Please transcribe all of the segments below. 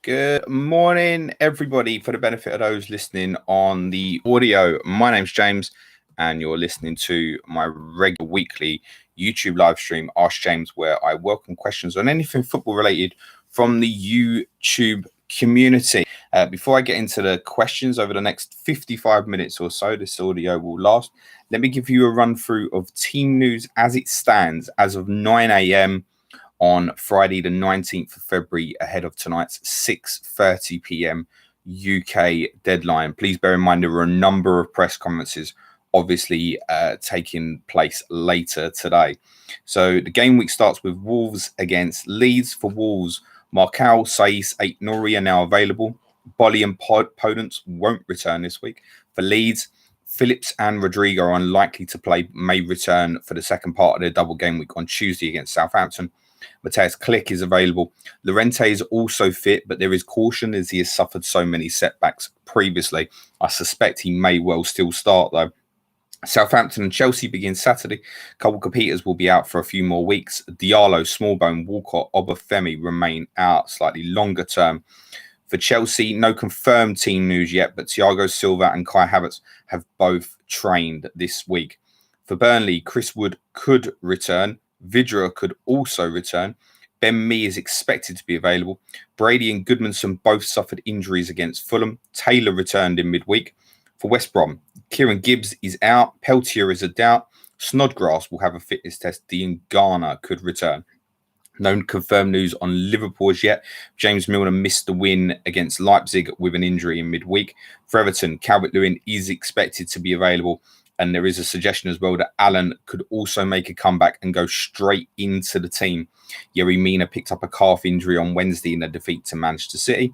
Good morning, everybody. For the benefit of those listening on the audio, my name's James, and you're listening to my regular weekly YouTube live stream, Ask James, where I welcome questions on anything football related from the YouTube community. Before I get into the questions over the next 55 minutes or so, this audio will last. Let me give you a run through of team news as it stands as of 9 a.m. on Friday, the 19th of February, ahead of tonight's 6:30 p.m. UK deadline. Please bear in mind there were a number of press conferences obviously taking place later today. So the game week starts with Wolves against Leeds. For Wolves, Marcal, Saiss, Aït-Nouri are now available. Bolly and Podence won't return this week. For Leeds, Phillips and Rodrigo are unlikely to play, may return for the second part of their double game week on Tuesday against Southampton. Matthias Klich is available. Llorente is also fit, but there is caution as he has suffered so many setbacks previously. I suspect he may well still start, though. Southampton and Chelsea begin Saturday. Kabulka Peters will be out for a few more weeks. Diallo, Smallbone, Walcott, Obafemi remain out slightly longer term. For Chelsea, no confirmed team news yet, but Thiago Silva and Kai Havertz have both trained this week. For Burnley, Chris Wood could return. Vidra could also return. Ben Mee is expected to be available. Brady and Goodmanson both suffered injuries against Fulham. Taylor returned in midweek. For West Brom, Kieran Gibbs is out. Peltier is a doubt. Snodgrass will have a fitness test. Dean Garner could return. No confirmed news on Liverpool as yet. James Milner missed the win against Leipzig with an injury in midweek. For Everton, Calvert-Lewin is expected to be available. And there is a suggestion as well that Allen could also make a comeback and go straight into the team. Yerry Mina picked up a calf injury on Wednesday in a defeat to Manchester City.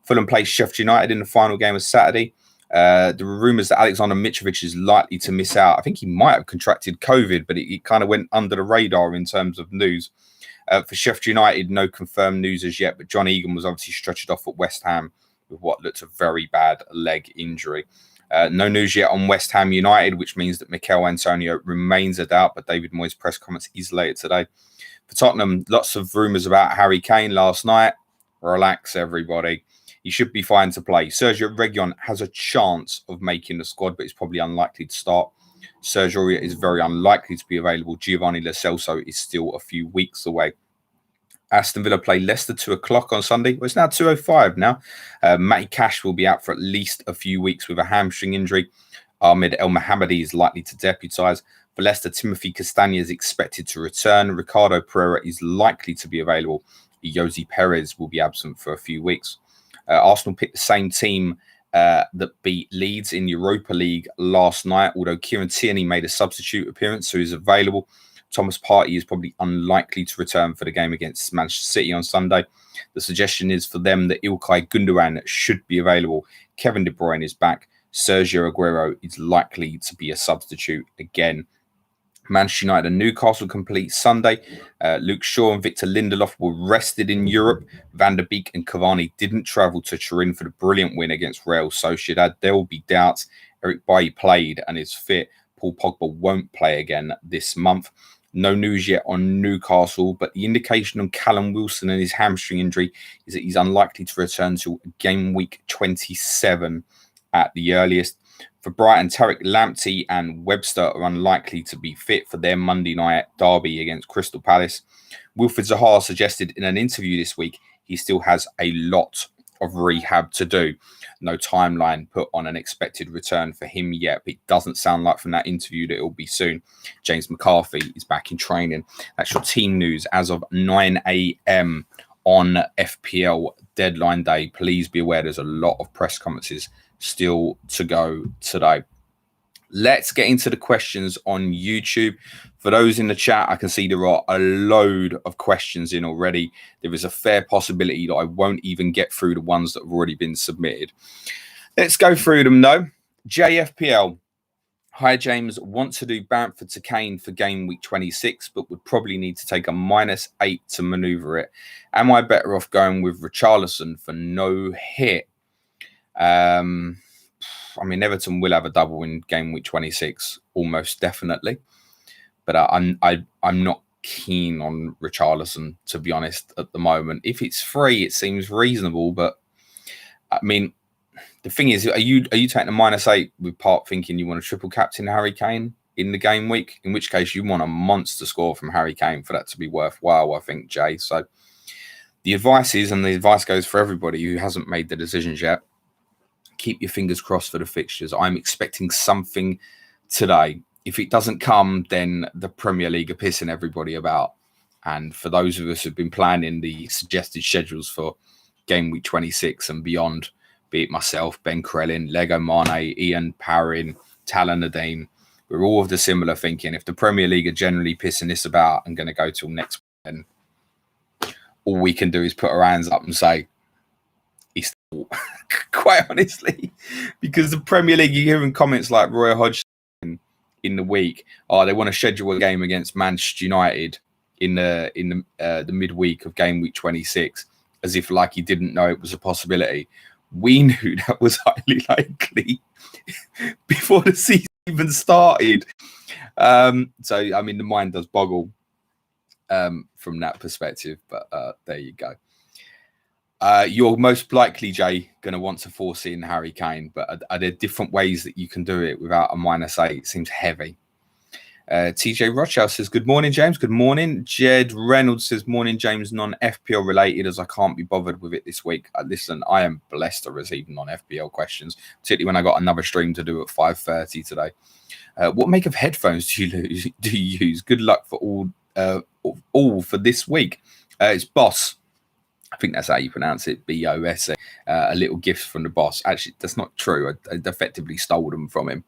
Fulham plays Sheffield United in the final game of Saturday. There were rumours that Alexander Mitrovic is likely to miss out. I think he might have contracted COVID, but it kind of went under the radar in terms of news. For Sheffield United, no confirmed news as yet, but John Egan was obviously stretched off at West Ham with what looked a very bad leg injury. No news yet on West Ham United, which means that Mikel Antonio remains a doubt, but David Moyes' press conference is later today. For Tottenham, lots of rumours about Harry Kane last night. Relax, everybody. He should be fine to play. Sergio Reguilon has a chance of making the squad, but is probably unlikely to start. Sergio is very unlikely to be available. Giovanni Lo Celso is still a few weeks away. Aston Villa play Leicester 2 o'clock on Sunday. Well, it's now 2:05 now. Matty Cash will be out for at least a few weeks with a hamstring injury. Ahmed El Mohammadi is likely to deputise. For Leicester, Timothy Castagne is expected to return. Ricardo Pereira is likely to be available. Jose Perez will be absent for a few weeks. Arsenal picked the same team that beat Leeds in Europa League last night, although Kieran Tierney made a substitute appearance, so he's available. Thomas Partey is probably unlikely to return for the game against Manchester City on Sunday. The suggestion is for them that Ilkay Gundogan should be available. Kevin De Bruyne is back. Sergio Aguero is likely to be a substitute again. Manchester United and Newcastle complete Sunday. Luke Shaw and Victor Lindelof were rested in Europe. Van der Beek and Cavani didn't travel to Turin for the brilliant win against Real Sociedad. There will be doubts. Eric Bailly played and is fit. Paul Pogba won't play again this month. No news yet on Newcastle, but the indication on Callum Wilson and his hamstring injury is that he's unlikely to return to game week 27 at the earliest. For Brighton, Tariq Lamptey and Webster are unlikely to be fit for their Monday night derby against Crystal Palace. Wilfried Zaha suggested in an interview this week he still has a lot of rehab to do. No timeline put on an expected return for him yet, but it doesn't sound like from that interview that it'll be soon. James McCarthy is back in training. That's your team news as of 9 a.m. on FPL deadline day. Please be aware there's a lot of press conferences still to go today. Let's get into the questions on YouTube. For those in the chat, I can see there are a load of questions in already. There is a fair possibility that I won't even get through the ones that have already been submitted. Let's go through them though. JFPL. Hi, James. Want to do Bamford to Kane for game week 26, but would probably need to take a -8 to manoeuvre it. Am I better off going with Richarlison for no hit? I mean, Everton will have a double in game week 26, almost definitely. But I'm not keen on Richarlison, to be honest, at the moment. If it's free, it seems reasonable, but I mean, the thing is, are you taking a -8 with part thinking you want to triple captain Harry Kane in the game week? In which case, you want a monster score from Harry Kane for that to be worthwhile, I think, Jay. So the advice is, and the advice goes for everybody who hasn't made the decisions yet, keep your fingers crossed for the fixtures. I'm expecting something today. If it doesn't come, then the Premier League are pissing everybody about. And for those of us who've been planning the suggested schedules for game week 26 and beyond, be it myself, Ben Crellin, Lego Mane, Ian Parrin, Talon Nadine, we're all of the similar thinking. If the Premier League are generally pissing this about and going to go till next week, then all we can do is put our hands up and say, it's quite honestly, because the Premier League, you're hearing comments like Roy Hodgson in the week, they want to schedule a game against Manchester United in the midweek of game week 26, as if like he didn't know it was a possibility. We knew that was highly likely before the season even started. So I mean, the mind does boggle from that perspective, but there you go. You're most likely, Jay, going to want to force in Harry Kane, but are there different ways that you can do it without a -8? It seems heavy. TJ Rochelle says, good morning, James. Good morning. Jed Reynolds says, morning, James, non-FPL related, as I can't be bothered with it this week. Listen, I am blessed to receive non-FPL questions, particularly when I got another stream to do at 5:30 today. What make of headphones do you use? Good luck for all for this week. It's Boss. I think that's how you pronounce it, BOS. A little gift from the boss. Actually, that's not true. I effectively stole them from him.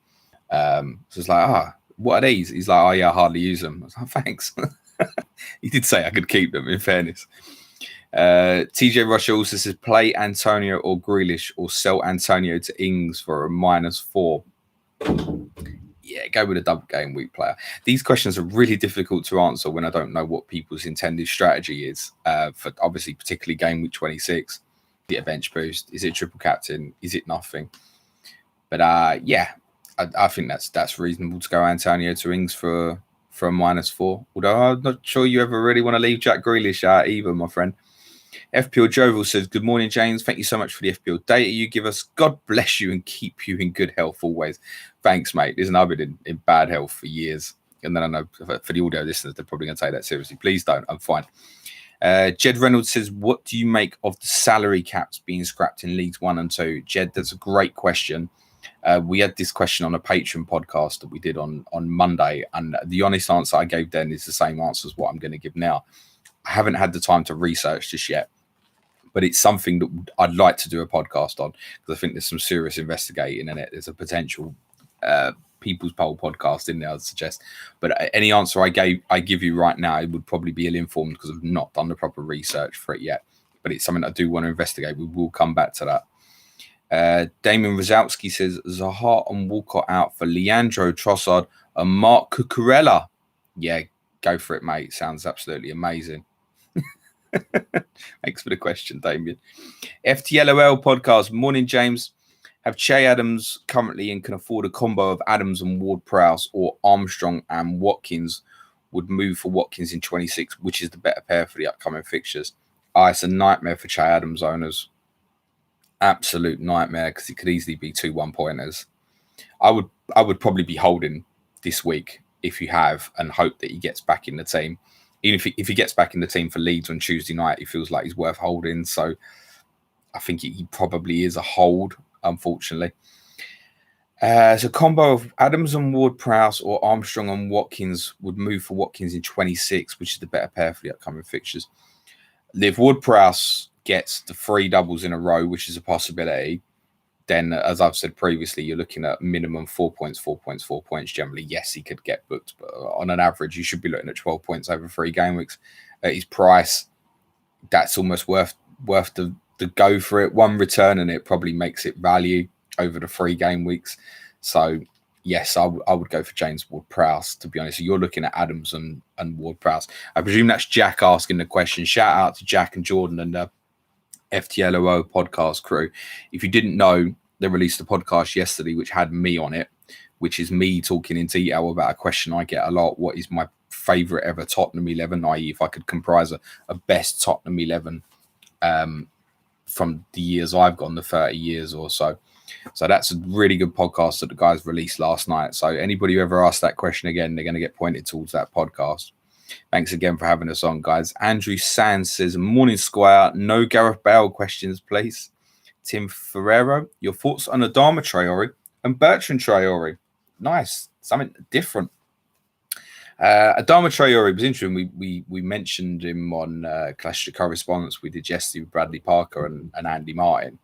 So it's like, what are these? He's like, oh yeah, I hardly use them. I was like, thanks. He did say I could keep them, in fairness. TJ Russia also says, play Antonio or Grealish or sell Antonio to Ings for a -4. Yeah, go with a double game week player. These questions are really difficult to answer when I don't know what people's intended strategy is for obviously particularly game week 26. Is it a bench boost? Is it triple captain? Is it nothing? But yeah, I think that's reasonable to go Antonio to Ings for a -4. Although I'm not sure you ever really want to leave Jack Grealish out either, my friend. FPL Jovial says, good morning, James. Thank you so much for the FPL data you give us. God bless you and keep you in good health always. Thanks, mate. Listen, I've been in bad health for years. And then I know for the audio listeners, they're probably going to take that seriously. Please don't. I'm fine. Jed Reynolds says, what do you make of the salary caps being scrapped in Leagues 1 and 2? Jed, that's a great question. We had this question on a Patreon podcast that we did on Monday. And the honest answer I gave then is the same answer as what I'm going to give now. I haven't had the time to research this yet, but it's something that I'd like to do a podcast on because I think there's some serious investigating in it. There's a potential People's Poll podcast in there, I'd suggest. But any answer I give you right now, it would probably be ill-informed because I've not done the proper research for it yet. But it's something I do want to investigate. We will come back to that. Damien Rozalski says, Zaha and Walcott out for Leandro Trossard and Mark Cucurella. Yeah, go for it, mate. Sounds absolutely amazing. Thanks for the question, Damien. FTLOL podcast. Morning, James. Have Che Adams currently and can afford a combo of Adams and Ward-Prowse, or Armstrong and Watkins would move for Watkins in 26, which is the better pair for the upcoming fixtures? It's a nightmare for Che Adams owners. Absolute nightmare because it could easily be 2 1-pointers. I would probably be holding this week if you have and hope that he gets back in the team. Even if he gets back in the team for Leeds on Tuesday night, he feels like he's worth holding. So I think he probably is a hold, unfortunately. So combo of Adams and Ward-Prowse or Armstrong and Watkins would move for Watkins in 26, which is the better pair for the upcoming fixtures. If Ward-Prowse gets the 3 doubles in a row, which is a possibility, then, as I've said previously, you're looking at minimum 4 points, 4 points, 4 points. Generally, yes, he could get booked, but on an average, you should be looking at 12 points over 3 game weeks. At his price, that's almost worth the go for it. 1 return, and it probably makes it value over the 3 game weeks. So, yes, I would go for James Ward-Prowse, to be honest. So you're looking at Adams and Ward-Prowse. I presume that's Jack asking the question. Shout out to Jack and Jordan and the FTLOO podcast crew. If you didn't know, they released a podcast yesterday which had me on it, which is me talking in detail about a question I get a lot. What is my favourite ever Tottenham 11, i.e. if I could comprise a best Tottenham 11 from the years I've gone, the 30 years or so. So that's a really good podcast that the guys released last night. So anybody who ever asks that question again, they're going to get pointed towards that podcast. Thanks again for having us on, guys. Andrew Sands says, morning, Squire. No Gareth Bale questions, please. Tim Ferrero, your thoughts on Adama Traore and Bertrand Traore? Nice. Something different. Adama Traore was interesting. We mentioned him on Clash of Correspondence we did yesterday with Bradley Parker and Andy Martin.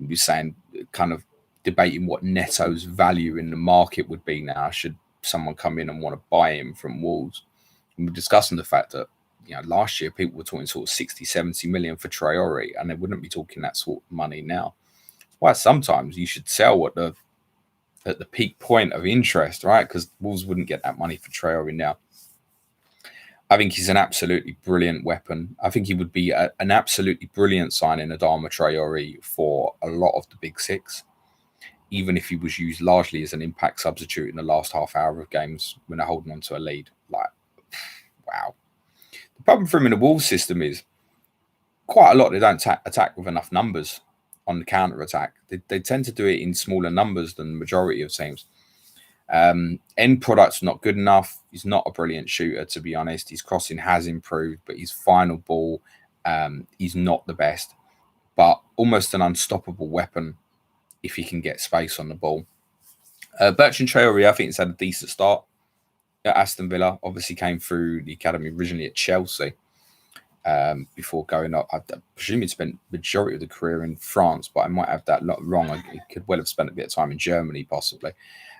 We were saying, kind of debating what Neto's value in the market would be now should someone come in and want to buy him from Wolves. And we're discussing the fact that, last year people were talking sort of 60, 70 million for Traore, and they wouldn't be talking that sort of money now. That's why sometimes you should sell at the peak point of interest, right? Because Wolves wouldn't get that money for Traore now. I think he's an absolutely brilliant weapon. I think he would be an absolutely brilliant signing, Adama Traore, for a lot of the big six, even if he was used largely as an impact substitute in the last half hour of games when they're holding on to a lead. Like, wow. The problem for him in the Wolves system is quite a lot they don't attack with enough numbers on the counter-attack. They tend to do it in smaller numbers than the majority of teams. End product's not good enough. He's not a brilliant shooter, to be honest. His crossing has improved, but his final ball, he's not the best. But almost an unstoppable weapon if he can get space on the ball. Bertrand Traore, I think, has had a decent start at Aston Villa. Obviously came through the academy originally at Chelsea before going up. I presume he spent majority of the career in France, but I might have that wrong. He could well have spent a bit of time in Germany, possibly.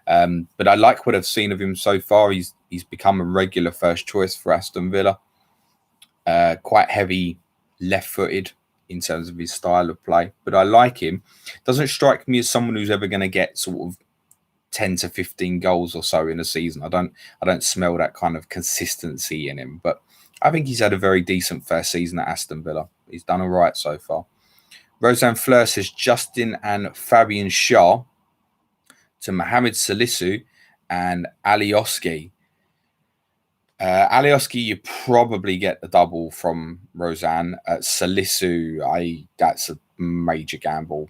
But I like what I've seen of him so far. He's become a regular first choice for Aston Villa. Quite heavy left-footed in terms of his style of play, but I like him. Doesn't strike me as someone who's ever going to get sort of 10 to 15 goals or so in a season. I don't smell that kind of consistency in him, but I think he's had a very decent first season at Aston Villa. He's done all right so far. Roseanne Fleur says Justin and Fabian Schär to Mohamed Salisu and Alioski. Alioski, you probably get the double from Roseanne. Salisu, that's a major gamble.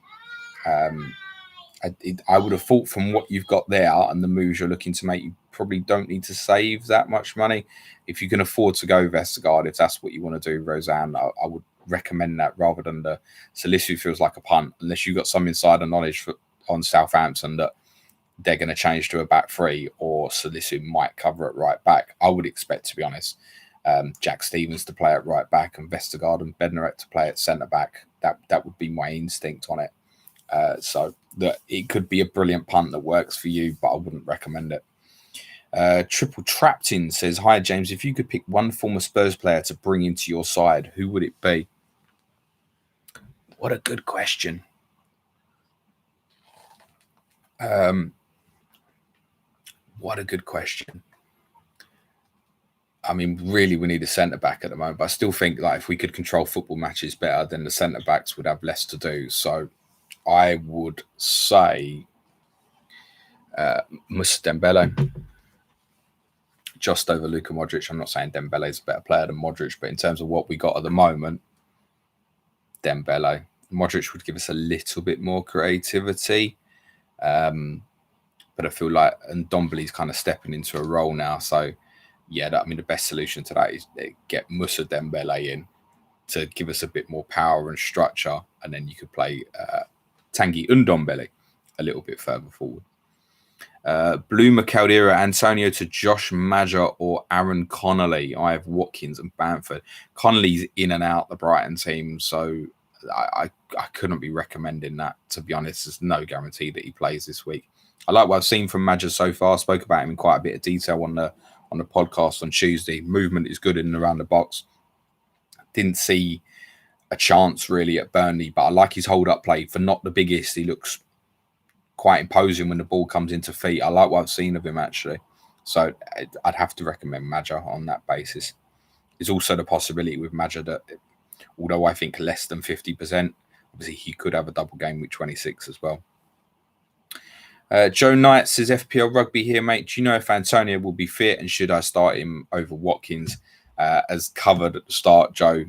I would have thought from what you've got there and the moves you're looking to make, you probably don't need to save that much money. If you can afford to go Vestergaard, if that's what you want to do, Roseanne, I would recommend that rather than the Salisu feels like a punt, unless you've got some insider knowledge on Southampton that they're going to change to a back three or Salisu might cover at right back. I would expect, to be honest, Jack Stevens to play at right back and Vestergaard and Bednarek to play at centre back. That would be my instinct on it. So that it could be a brilliant punt that works for you, but I wouldn't recommend it. Triple Trapped In says, hi, James. If you could pick one former Spurs player to bring into your side, who would it be? What a good question. What a good question. I mean, really, we need a centre-back at the moment, but I still think like if we could control football matches better, then the centre-backs would have less to do. So I would say Moussa Dembele, just over Luka Modric. I'm not saying Dembele is a better player than Modric, but in terms of what we got at the moment, Dembele. Modric would give us a little bit more creativity. But I feel like Ndombele's kind of stepping into a role now. So, yeah, the best solution to that is get Moussa Dembele in to give us a bit more power and structure. And then you could play Tanguy Ndombele a little bit further forward. Blue Caldera, Antonio to Josh Maja or Aaron Connolly. I have Watkins and Bamford. Connolly's in and out the Brighton team, so I couldn't be recommending that, to be honest. There's no guarantee that he plays this week. I like what I've seen from Maja so far. I spoke about him in quite a bit of detail on the podcast on Tuesday. Movement is good in and around the box. Didn't see a chance really at Burnley, but I like his hold-up play. For not the biggest, he looks quite imposing when the ball comes into feet. I like what I've seen of him, actually. So I'd have to recommend Maja on that basis. There's also the possibility with Maja that, although I think less than 50%, obviously he could have a double game with 26 as well. Joe Knight says, FPL Rugby here, mate. Do you know if Antonio will be fit and should I start him over Watkins? As covered at the start, Joe,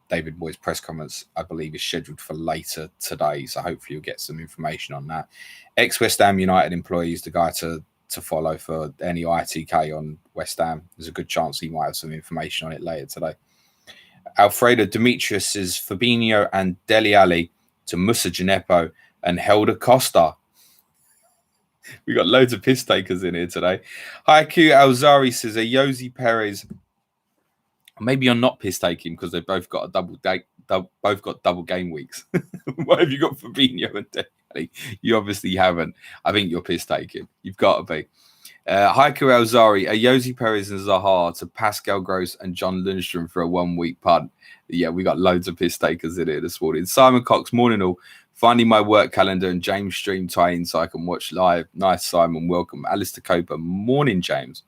David Moyes' press comments, I believe, is scheduled for later today. So hopefully you'll get some information on that. Ex-West Ham United employee is the guy to follow for any ITK on West Ham. There's a good chance he might have some information on it later today. Alfredo Demetrius says, Fabinho and Dele Alli to Musa Gineppo and Helder Costa. We got loads of piss takers in here today. Haiku Alzari says, Ayoze Perez. Maybe you're not piss taking because they've both got double game weeks. Why have you got Fabinho and Dele Alli? You obviously haven't. I think you're piss taking. You've got to be. Haiku Alzari, Ayoze Perez and Zaha to Pascal Gross and John Lundstrom for a 1 week punt. Yeah, we got loads of piss takers in here this morning. Simon Cox, morning all. Finding my work calendar and James stream tie in so I can watch live. Nice, Simon. Welcome. Alistair Coper. Morning, James.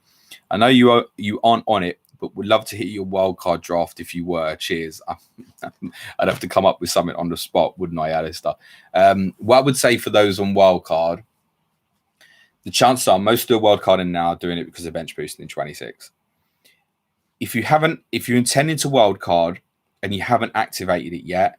I know you aren't on it, but would love to hit your wildcard draft if you were. Cheers. I'd have to come up with something on the spot, wouldn't I, Alistair? What I would say for those on wildcard, the chances are most do a wildcard in now are doing it because of bench boosting in 26. If you're intending to wildcard and you haven't activated it yet,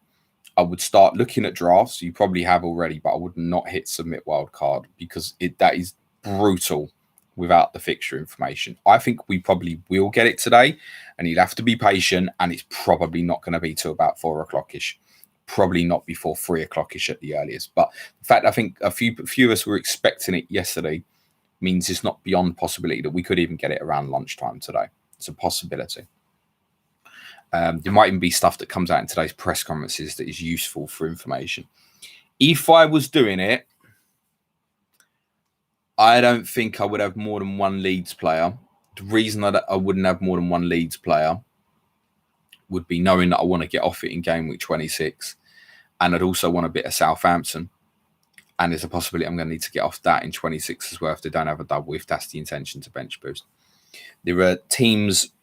I would start looking at drafts. You probably have already, but I would not hit submit wildcard because that is brutal without the fixture information. I think we probably will get it today, and you'd have to be patient, and it's probably not going to be till about 4 o'clock-ish. Probably not before 3 o'clock-ish at the earliest. But the fact I think a few of us were expecting it yesterday means it's not beyond possibility that we could even get it around lunchtime today. It's a possibility. There might even be stuff that comes out in today's press conferences that is useful for information. If I was doing it, I don't think I would have more than one Leeds player. The reason I wouldn't have more than one Leeds player would be knowing that I want to get off it in game week 26. And I'd also want a bit of Southampton. And there's a possibility I'm going to need to get off that in 26 as well if they don't have a double, if that's the intention to bench boost. There are teams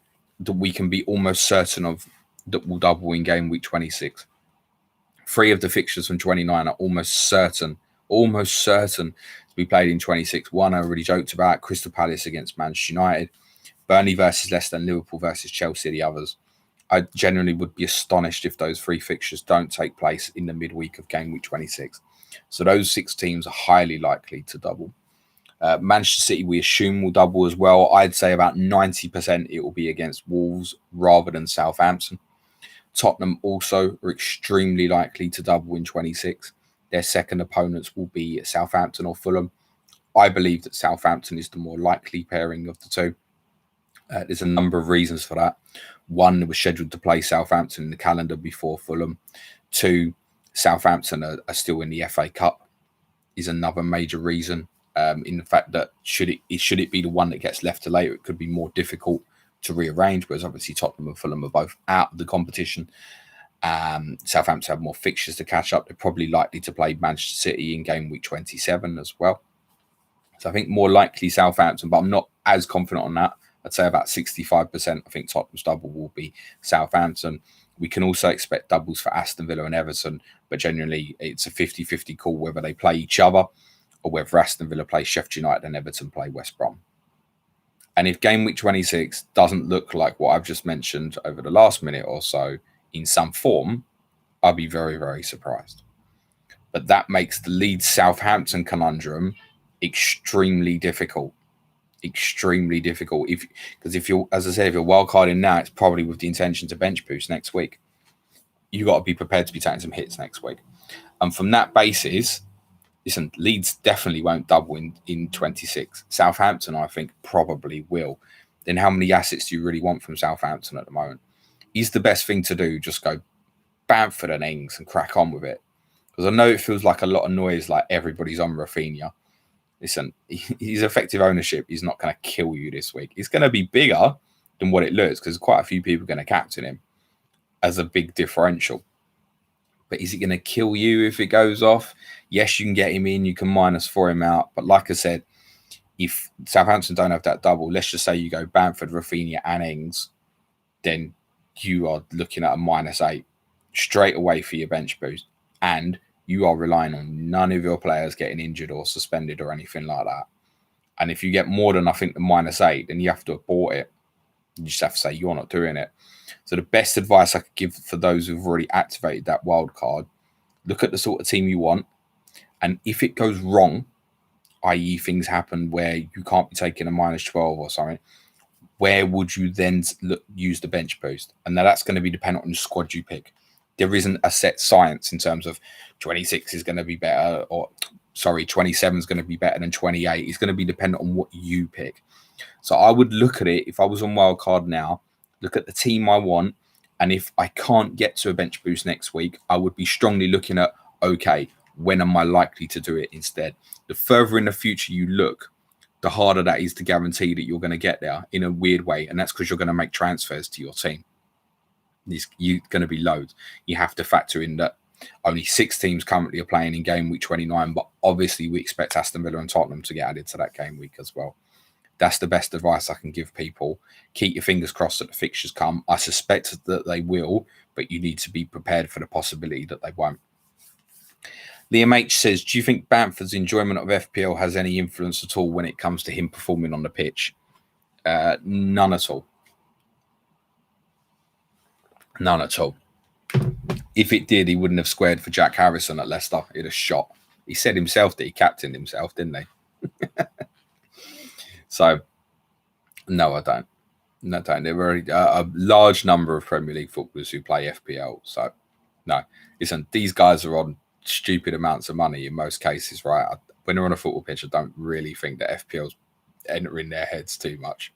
that we can be almost certain of that will double in game week 26. 3 of the fixtures from 29 are almost certain to be played in 26. One I already joked about, Crystal Palace against Manchester United, Burnley versus Leicester, and Liverpool versus Chelsea, the others. I generally would be astonished if those 3 fixtures don't take place in the midweek of game week 26. So those 6 teams are highly likely to double. Manchester City, we assume, will double as well. I'd say about 90% it will be against Wolves rather than Southampton. Tottenham also are extremely likely to double in 26. Their second opponents will be Southampton or Fulham. I believe that Southampton is the more likely pairing of the two. There's a number of reasons for that. 1, they were scheduled to play Southampton in the calendar before Fulham. 2, Southampton are still in the FA Cup is another major reason. In the fact that should it be the one that gets left to later, it could be more difficult to rearrange, whereas obviously Tottenham and Fulham are both out of the competition. Southampton have more fixtures to catch up. They're probably likely to play Manchester City in game week 27 as well. So I think more likely Southampton, but I'm not as confident on that. I'd say about 65%. I think Tottenham's double will be Southampton. We can also expect doubles for Aston Villa and Everton, but generally it's a 50-50 call whether they play each other or whether Aston Villa play Sheffield United and Everton play West Brom. And if game week 26 doesn't look like what I've just mentioned over the last minute or so in some form, I'll be very, very surprised. But that makes the Leeds-Southampton conundrum extremely difficult. Extremely difficult. Because if you're, as I said, if you're wildcarding now, it's probably with the intention to bench boost next week. You got to be prepared to be taking some hits next week. And from that basis, listen, Leeds definitely won't double in 26. Southampton, I think, probably will. Then how many assets do you really want from Southampton at the moment? Is the best thing to do just go Bamford and Ings and crack on with it? Because I know it feels like a lot of noise, like everybody's on Rafinha. Listen, his effective ownership is not going to kill you this week. It's going to be bigger than what it looks because quite a few people are going to captain him as a big differential. But is it going to kill you if it goes off? Yes, you can get him in. You can -4 him out. But like I said, if Southampton don't have that double, let's just say you go Bamford, Rafinha and Ings, then you are looking at a -8 straight away for your bench boost. And you are relying on none of your players getting injured or suspended or anything like that. And if you get more than, I think, the -8, then you have to abort it. You just have to say you're not doing it. So the best advice I could give for those who've already activated that wild card, look at the sort of team you want. And if it goes wrong, i.e. things happen where you can't be taking a -12 or something, where would you then use the bench boost? And now that's going to be dependent on the squad you pick. There isn't a set science in terms of 26 is going to be better, or 27 is going to be better than 28. It's going to be dependent on what you pick. So I would look at it, if I was on wildcard now, look at the team I want. And if I can't get to a bench boost next week, I would be strongly looking at, okay, when am I likely to do it instead? The further in the future you look, the harder that is to guarantee that you're going to get there in a weird way. And that's because you're going to make transfers to your team. You're going to be loads. You have to factor in that only 6 teams currently are playing in game week 29, but obviously we expect Aston Villa and Tottenham to get added to that game week as well. That's the best advice I can give people. Keep your fingers crossed that the fixtures come. I suspect that they will, but you need to be prepared for the possibility that they won't. Liam H says, do you think Bamford's enjoyment of FPL has any influence at all when it comes to him performing on the pitch? None at all. None at all. If it did, he wouldn't have squared for Jack Harrison at Leicester. He'd have shot. He said himself that he captained himself, didn't he? So, no, I don't. No, I don't. There are a large number of Premier League footballers who play FPL. So, no. Listen, these guys are on stupid amounts of money in most cases, right? When they're on a football pitch, I don't really think that FPL's entering their heads too much.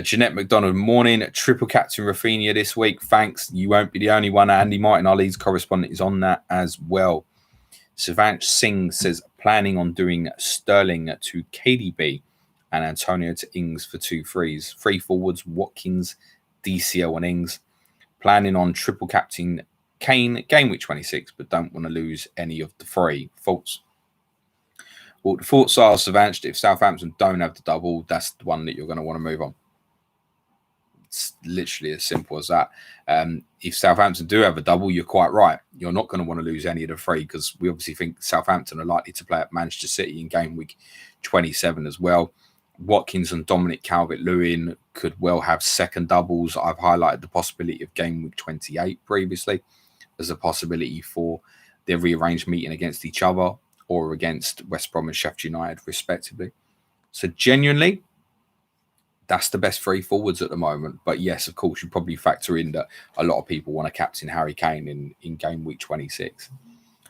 Jeanette McDonald, morning. Triple captain Rafinha this week. Thanks. You won't be the only one. Andy Martin, our Leeds correspondent, is on that as well. Savanch Singh says, planning on doing Sterling to KDB and Antonio to Ings for 2 frees. 3 forwards, Watkins, DCL and Ings. Planning on triple captain Kane, game week 26, but don't want to lose any of the 3. Thoughts? Well, the thoughts are, Savanch, that if Southampton don't have the double, that's the one that you're going to want to move on. It's literally as simple as that. If Southampton do have a double, you're quite right. You're not going to want to lose any of the 3 because we obviously think Southampton are likely to play at Manchester City in game week 27 as well. Watkins and Dominic Calvert-Lewin could well have second doubles. I've highlighted the possibility of game week 28 previously as a possibility for their rearranged meeting against each other or against West Brom and Sheffield United, respectively. So genuinely, that's the best 3 forwards at the moment. But yes, of course, you probably factor in that a lot of people want to captain Harry Kane in game week 26.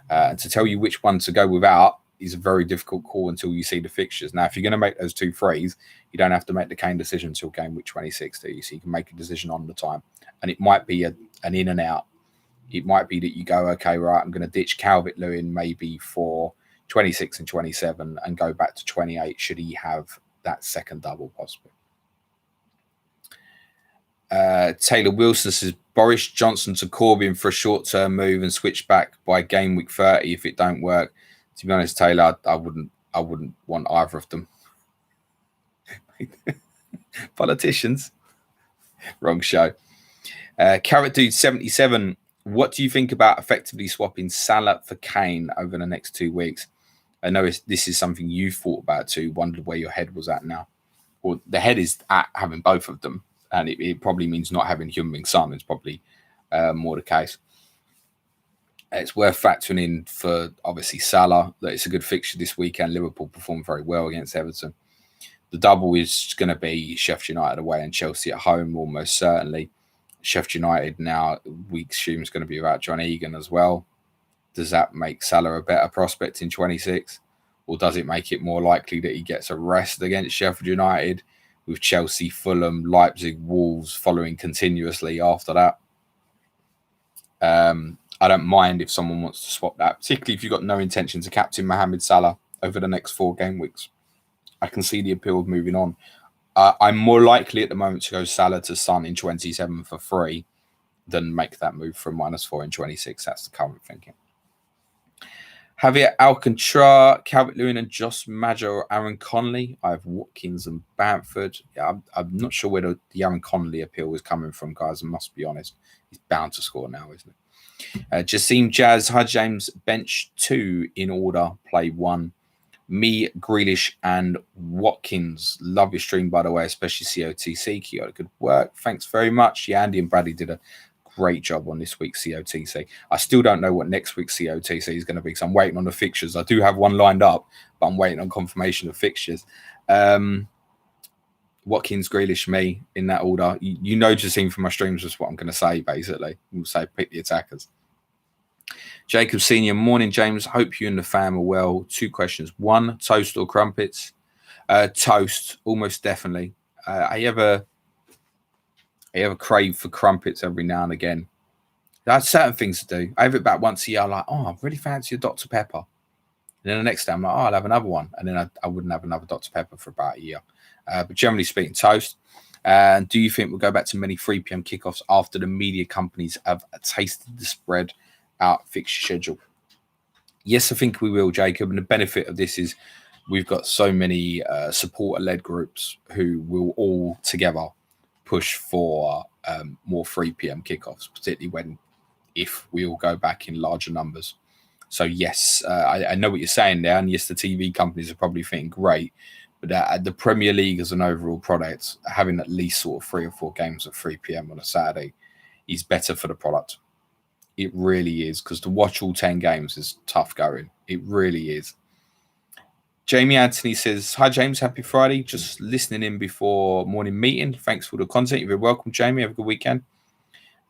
And to tell you which one to go without is a very difficult call until you see the fixtures. Now, if you're going to make those 2 frees, you don't have to make the Kane decision until game week 26, do you? So you can make a decision on the time. And it might be an in and out. It might be that you go, okay, right, I'm going to ditch Calvert-Lewin maybe for 26 and 27 and go back to 28 should he have that second double possibly. Taylor Wilson says Boris Johnson to Corbyn for a short-term move and switch back by game week 30 if it don't work. To be honest, Taylor, I wouldn't want either of them. Politicians. Wrong show. Carrot Dude 77. What do you think about effectively swapping Salah for Kane over the next 2 weeks? I know this is something you've thought about too, wondered where your head was at now. Well, the head is at having both of them. And it probably means not having Heung-min Son. It's probably more the case. It's worth factoring in for, obviously, Salah, that it's a good fixture this weekend. Liverpool performed very well against Everton. The double is going to be Sheffield United away and Chelsea at home, almost certainly. Sheffield United now, we assume, is going to be without John Egan as well. Does that make Salah a better prospect in 26? Or does it make it more likely that he gets a rest against Sheffield United, with Chelsea, Fulham, Leipzig, Wolves following continuously after that? I don't mind if someone wants to swap that, particularly if you've got no intention to captain Mohamed Salah over the next 4 game weeks. I can see the appeal of moving on. I'm more likely at the moment to go Salah to Son in 27 for free than make that move from -4 in 26. That's the current thinking. Javier Alcantara, Calvert-Lewin and Josh Maja or Aaron Connolly. I have Watkins and Bamford. Yeah, I'm not sure where the Aaron Connolly appeal is coming from, guys. I must be honest. He's bound to score now, isn't he? Jassim Jazz, hi James, bench 2 in order, play 1. Me, Grealish, and Watkins. Love your stream, by the way, especially COTC. Keep up good work. Thanks very much. Yeah, Andy and Bradley did a great job on this week's COTC. I still don't know what next week's COTC is going to be, because I'm waiting on the fixtures. I do have one lined up, but I'm waiting on confirmation of fixtures. Watkins, Grealish, me, in that order. You know, just seen from my streams, is what I'm going to say, basically. We'll say pick the attackers. Jacob Senior, morning, James. Hope you and the fam are well. 2 questions. 1, toast or crumpets? Toast, almost definitely. I ever crave for crumpets every now and again. There are certain things to do. I have it about once a year. I'm like, oh, I really fancy a Dr. Pepper. And then the next day, I'm like, oh, I'll have another one. And then I wouldn't have another Dr. Pepper for about a year. But generally speaking, toast. And do you think we'll go back to many 3 p.m. kickoffs after the media companies have tasted the spread out fixture schedule? Yes, I think we will, Jacob. And the benefit of this is we've got so many supporter-led groups who will all together push for more 3 p.m. kickoffs, particularly if we all go back in larger numbers. So yes, I know what you're saying there. And yes, the TV companies are probably thinking great, but the Premier League as an overall product, having at least sort of 3 or 4 games at 3 p.m. on a Saturday is better for the product. It really is, because to watch all 10 games is tough going. It really is. Jamie Anthony says, hi, James. Happy Friday. Just listening in before morning meeting. Thanks for the content. You're very welcome, Jamie. Have a good weekend.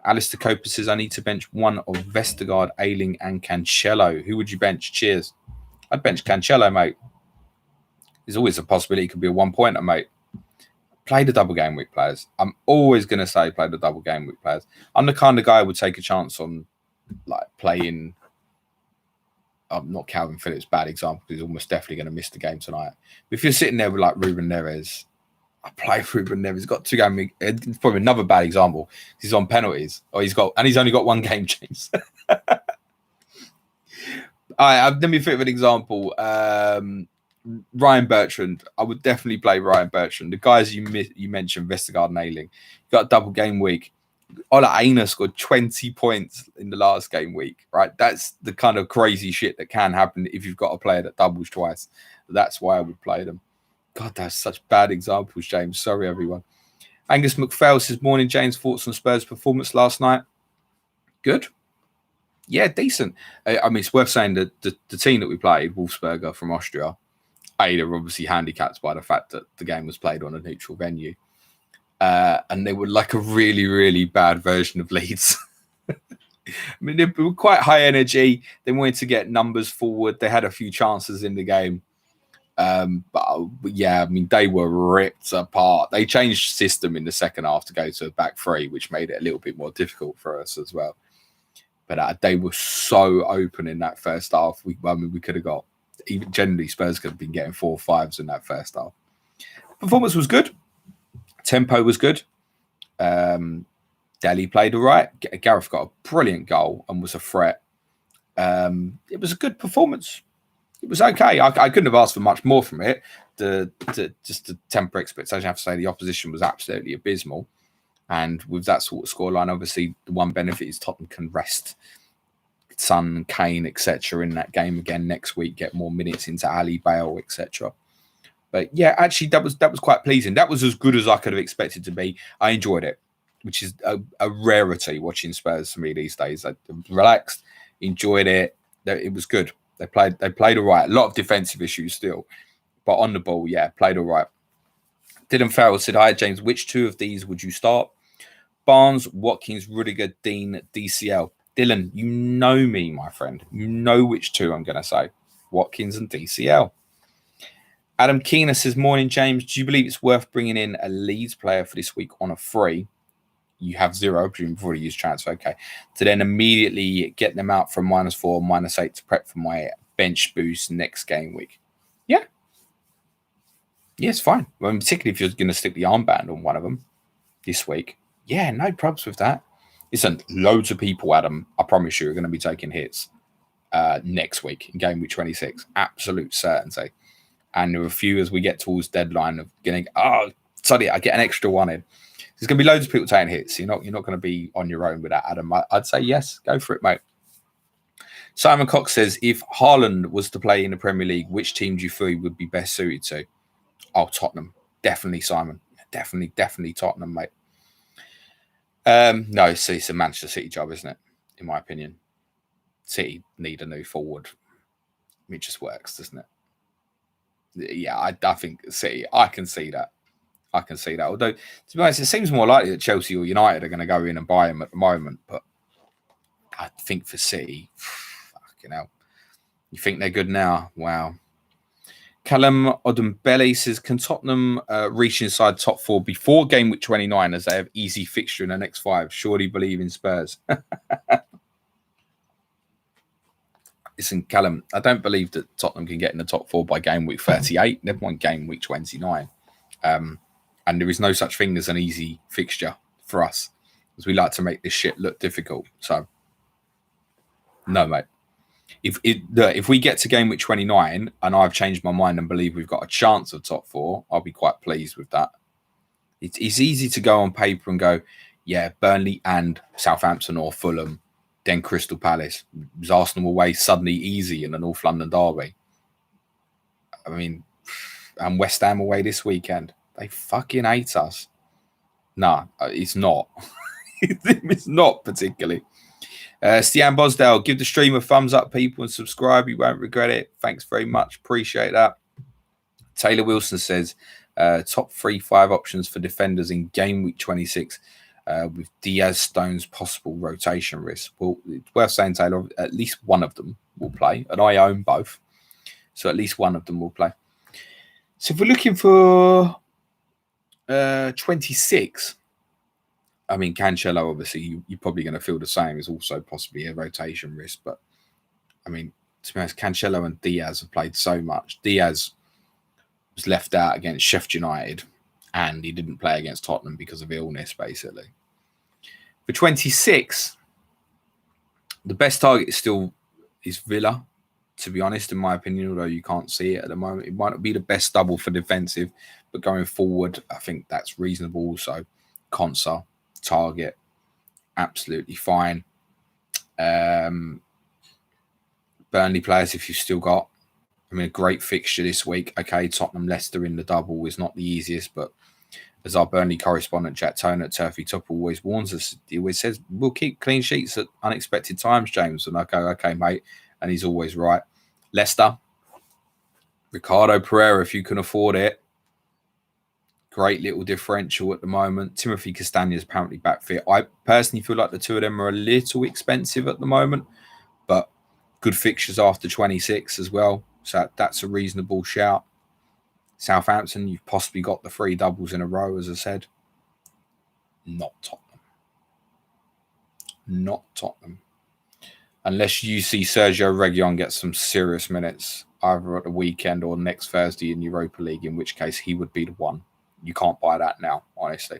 Alistair Coper says, I need to bench 1 of Vestergaard, Ayling, and Cancelo. Who would you bench? Cheers. I'd bench Cancelo, mate. There's always a possibility it could be a 1-pointer, mate. Play the double game week players. I'm always going to say play the double game week players. I'm the kind of guy who would take a chance on like playing, not Calvin Phillips, bad example, because he's almost definitely going to miss the game tonight. But if you're sitting there with like Ruben Neves, I play Ruben Neves. He's got 2 games. It's probably another bad example. He's on penalties, or he's only got 1 game, James. Let me think of an example. Ryan Bertrand. I would definitely play Ryan Bertrand. The guys you mentioned, Vestergaard and Ayling, got a double game week. Ola Aina scored 20 points in the last game week, right? That's the kind of crazy shit that can happen if you've got a player that doubles twice. That's why I would play them. God, that's such bad examples, James. Sorry, everyone. Angus McPhail says, morning, James. Thoughts on Spurs' performance last night? Good. Yeah, decent. I mean, it's worth saying that the team that we played, Wolfsberger from Austria, they're obviously handicapped by the fact that the game was played on a neutral venue. And they were like a really, really bad version of Leeds. I mean, they were quite high energy. They wanted to get numbers forward. They had a few chances in the game. But yeah, I mean, they were ripped apart. They changed system in the second half to go to a back 3, which made it a little bit more difficult for us as well. But they were so open in that first half. We could have got, even generally, Spurs could have been getting 4 or 5s in that first half. Performance was good. Tempo was good. Delhi played all right. Gareth got a brilliant goal and was a threat. It was a good performance. It was okay. I couldn't have asked for much more from it. Just to temper expectation, I have to say the opposition was absolutely abysmal. And with that sort of scoreline, obviously, the one benefit is Tottenham can rest Son, Kane, etc. in that game again next week, get more minutes into Ali, Bale, etc. But yeah, actually, that was quite pleasing. That was as good as I could have expected to be. I enjoyed it, which is a rarity watching Spurs for me these days. I relaxed, enjoyed it. It was good. They played all right. A lot of defensive issues still, but on the ball, yeah, played all right. Dylan Farrell said, hi, James. Which 2 of these would you start? Barnes, Watkins, Rudiger, Dean, DCL. Dylan, you know me, my friend. You know which 2 I'm going to say. Watkins and DCL. Adam Keener says, morning, James. Do you believe it's worth bringing in a Leeds player for this week on a free? You have 0, presumably before you use transfer, okay. To then immediately get them out from -4, -8 to prep for my bench boost next game week. Yeah. Yeah, it's fine. I mean, particularly if you're going to stick the armband on one of them this week. Yeah, no problems with that. Listen, loads of people, Adam, I promise you, are going to be taking hits next week in game week 26. Absolute certainty. And there are a few as we get towards deadline of getting, sorry, I get an extra one in. There's going to be loads of people taking hits. You're not going to be on your own with that, Adam. I'd say yes, go for it, mate. Simon Cox says, if Haaland was to play in the Premier League, which team do you feel he would be best suited to? Oh, Tottenham. Definitely, Simon. Definitely Tottenham, mate. No, it's a Manchester City job, isn't it? In my opinion. City need a new forward. It just works, doesn't it? Yeah, I think City, I can see that. Although, to be honest, it seems more likely that Chelsea or United are going to go in and buy him at the moment. But I think for City, fucking hell. You think they're good now? Wow. Callum Odumbele says, can Tottenham reach inside top 4 before game week 29 as they have easy fixture in the next 5? Surely believe in Spurs. Listen, Callum, I don't believe that Tottenham can get in the top 4 by game week 38. Never mind game week 29. And there is no such thing as an easy fixture for us, as we like to make this shit look difficult. So, no, mate. If we get to game week 29 and I've changed my mind and believe we've got a chance of top 4, I'll be quite pleased with that. It's easy to go on paper and go, yeah, Burnley and Southampton or Fulham, then Crystal Palace. Was Arsenal away suddenly easy in the North London derby? I mean, and West Ham away this weekend. They fucking hate us. Nah, it's not. It's not particularly. Stian Bosdale, give the stream a thumbs up, people, and subscribe. You won't regret it. Thanks very much. Appreciate that. Taylor Wilson says, top 3-5 options for defenders in game week 26 with Diaz, Stones, possible rotation risk. Well, it's worth saying, Taylor, at least one of them will play, and I own both. So at least one of them will play. So if we're looking for 26, I mean, Cancelo, obviously, you're probably going to feel the same, is also possibly a rotation risk. But, I mean, to be honest, Cancelo and Diaz have played so much. Diaz was left out against Sheffield United, and he didn't play against Tottenham because of illness, basically. For 26, the best target is Villa, to be honest, in my opinion, although you can't see it at the moment. It might not be the best double for defensive, but going forward, I think that's reasonable also. Konsa, target, absolutely fine. Burnley players, if you've still got, I mean, a great fixture this week. Okay, Tottenham, Leicester in the double is not the easiest, but as our Burnley correspondent, Jack Tone at Turfy Top, always warns us, he always says, we'll keep clean sheets at unexpected times, James. And I go, okay, mate. And he's always right. Leicester, Ricardo Pereira, if you can afford it. Great little differential at the moment. Timothy Castagna is apparently back fit. I personally feel like the two of them are a little expensive at the moment, but good fixtures after 26 as well. So that's a reasonable shout. Southampton, you've possibly got the 3 doubles in a row, as I said. Not Tottenham. Unless you see Sergio Reguilon get some serious minutes either at the weekend or next Thursday in Europa League, in which case he would be the one. You can't buy that now, honestly.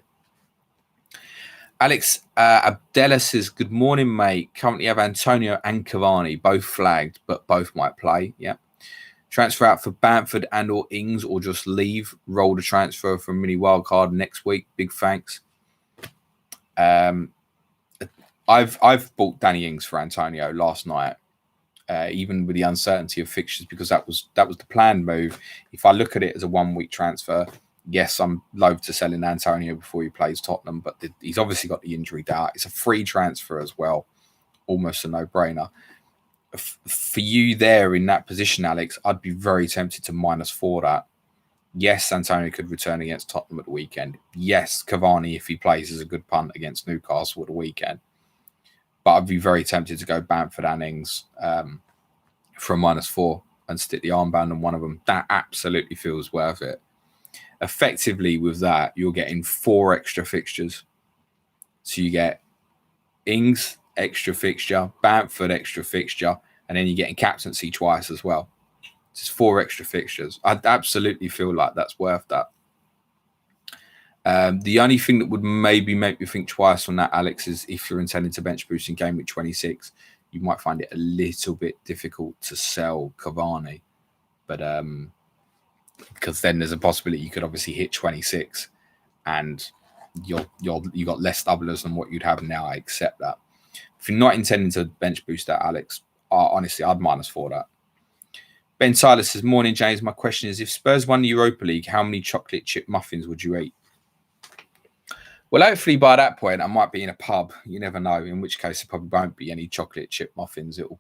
Alex Abdella says, good morning, mate. Currently have Antonio and Cavani, both flagged, but both might play. Yeah. Transfer out for Bamford and or Ings, or just leave. Roll the transfer for a mini wildcard next week. Big thanks. I've bought Danny Ings for Antonio last night, even with the uncertainty of fixtures, because that was the planned move. If I look at it as a 1-week transfer, yes, I'm loath to sell in Antonio before he plays Tottenham, but he's obviously got the injury doubt. It's a free transfer as well, almost a no-brainer. For you there in that position, Alex, I'd be very tempted to -4 that. Yes, Antonio could return against Tottenham at the weekend. Yes, Cavani, if he plays, is a good punt against Newcastle at the weekend. But I'd be very tempted to go Bamford and Ings for a -4 and stick the armband on one of them. That absolutely feels worth it. Effectively, with that, you're getting 4 extra fixtures. So you get Ings, extra fixture, Bamford, extra fixture, and then you're getting captaincy twice as well. Just 4 extra fixtures. I absolutely feel like that's worth that. The only thing that would maybe make me think twice on that, Alex, is if you're intending to bench boost in game week 26, you might find it a little bit difficult to sell Cavani. But because then there's a possibility you could obviously hit 26 and you got less doublers than what you'd have now. I accept that. If you're not intending to bench boost that, Alex, honestly, I'd -4 that. Ben Tyler says, morning, James. My question is, if Spurs won the Europa League, how many chocolate chip muffins would you eat? Well, hopefully by that point, I might be in a pub. You never know. In which case, there probably won't be any chocolate chip muffins. It will